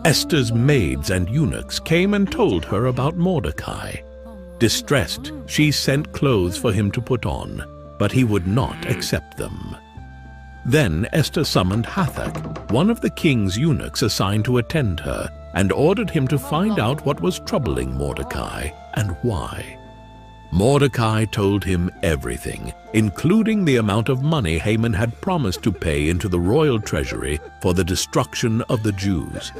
Esther's maids and eunuchs came and told her about Mordecai. Distressed, she sent clothes for him to put on, but he would not accept them. Then Esther summoned Hathach, one of the king's eunuchs assigned to attend her, and ordered him to find out what was troubling Mordecai and why. Mordecai told him everything, including the amount of money Haman had promised to pay into the royal treasury for the destruction of the Jews.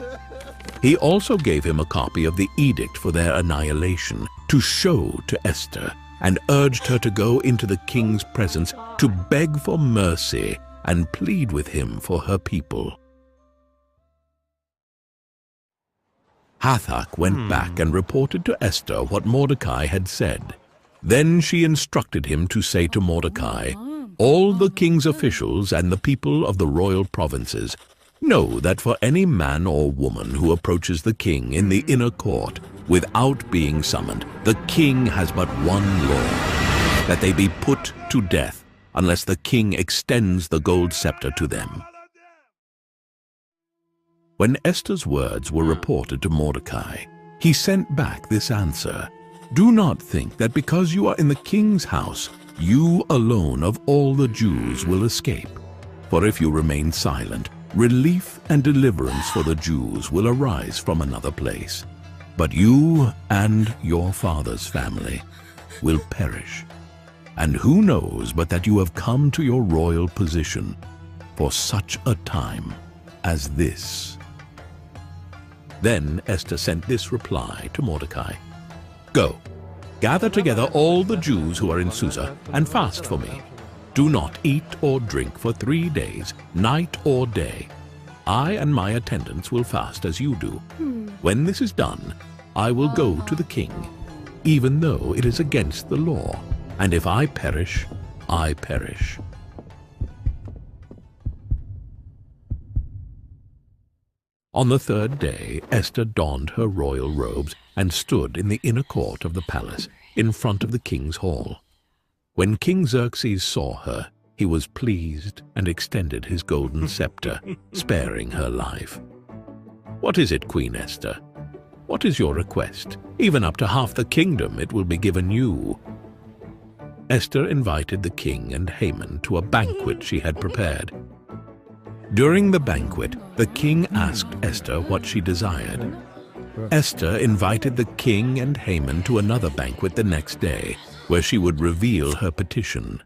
He also gave him a copy of the edict for their annihilation to show to Esther, and urged her to go into the king's presence to beg for mercy and plead with him for her people. Hathach went back and reported to Esther what Mordecai had said. Then she instructed him to say to Mordecai, "All the king's officials and the people of the royal provinces know that for any man or woman who approaches the king in the inner court without being summoned, the king has but one law, that they be put to death unless the king extends the gold scepter to them." When Esther's words were reported to Mordecai, he sent back this answer: "Do not think that because you are in the king's house, you alone of all the Jews will escape. For if you remain silent, relief and deliverance for the Jews will arise from another place. But you and your father's family will perish. And who knows but that you have come to your royal position for such a time as this?" Then Esther sent this reply to Mordecai: "Go, gather together all the Jews who are in Susa and fast for me. Do not eat or drink for 3 days, night or day. I and my attendants will fast as you do. When this is done, I will go to the king, even though it is against the law. And if I perish, I perish." On the 3rd day, Esther donned her royal robes and stood in the inner court of the palace, in front of the king's hall. When King Xerxes saw her, he was pleased and extended his golden scepter, sparing her life. "What is it, Queen Esther? What is your request? Even up to half the kingdom it will be given you." Esther invited the king and Haman to a banquet she had prepared. During the banquet, the king asked Esther what she desired. Esther invited the king and Haman to another banquet the next day, where she would reveal her petition.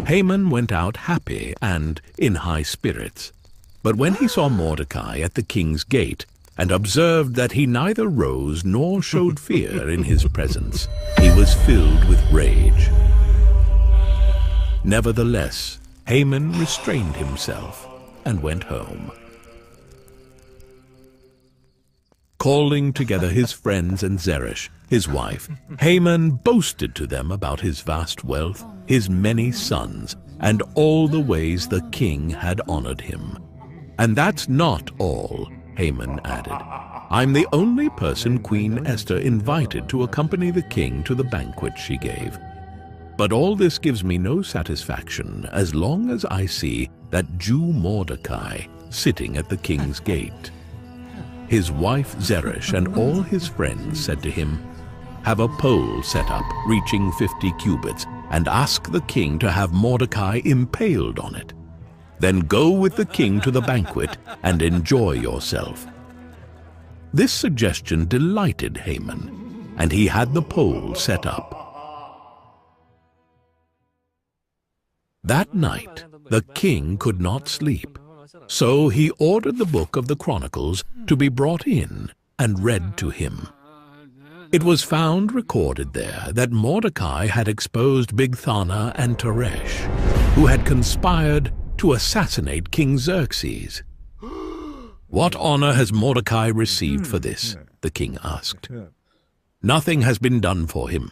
Haman went out happy and in high spirits. But when he saw Mordecai at the king's gate, and observed that he neither rose nor showed fear in his presence, he was filled with rage. Nevertheless, Haman restrained himself and went home. Calling together his friends and Zeresh, his wife, Haman boasted to them about his vast wealth, his many sons, and all the ways the king had honored him. "And that's not all," Haman added. "I'm the only person Queen Esther invited to accompany the king to the banquet she gave. But all this gives me no satisfaction as long as I see that Jew Mordecai sitting at the king's gate." His wife Zeresh and all his friends said to him, "Have a pole set up reaching 50 cubits, and ask the king to have Mordecai impaled on it. Then go with the king to the banquet and enjoy yourself." This suggestion delighted Haman, and he had the pole set up. That night, the king could not sleep, so he ordered the book of the Chronicles to be brought in and read to him. It was found recorded there that Mordecai had exposed Bigthana and Teresh, who had conspired to assassinate King Xerxes. "What honor has Mordecai received for this?" the king asked. "Nothing has been done for him,